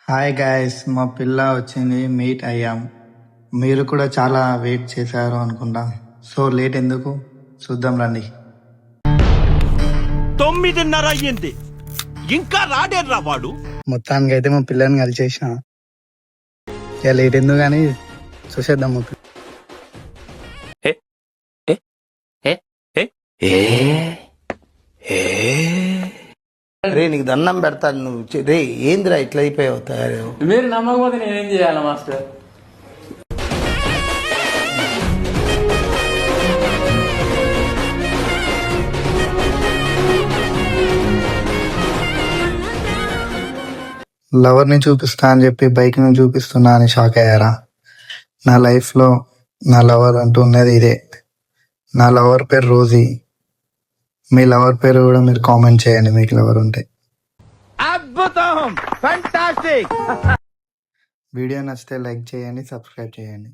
Hi guys, మా పిల్ల వచ్చింది, మీట్ అయ్యాం. మీరు కూడా చాలా వెయిట్ చేశారు అనుకుంటా. సో లేట్ ఎందుకు, చూద్దాం రండి. 9:30 అయ్యింది, ఇంకా రాడేర్రా వాడు. మొత్తానికి అయితే మా పిల్లని కలిసేసిన. ఇక లేట్ ఎందుకు కానీ చూసేద్దాం మా పిల్ల. రే నీకు దండం పెడతాను, నువ్వు రే ఏందిరా ఇట్లా అయిపోయావు తయారు. మీరు నమ్మకపోతే నేనేం చేయాలి మాస్టర్? లవర్ని చూపిస్తా అని చెప్పి బైక్ని చూపిస్తున్నా అని షాక్ అయ్యారా? నా లైఫ్లో నా లవర్ అంటూ ఉన్నది ఇదే. నా లవర్ పేరు రోజీ. మీ లవర్ పేరు కూడా మీరు కామెంట్ చేయండి మీకు లవర్ ఉంటే. అద్భుతం, ఫెంటాస్టిక్. వీడియో నచ్చితే లైక్ చేయండి, సబ్స్క్రైబ్ చేయండి.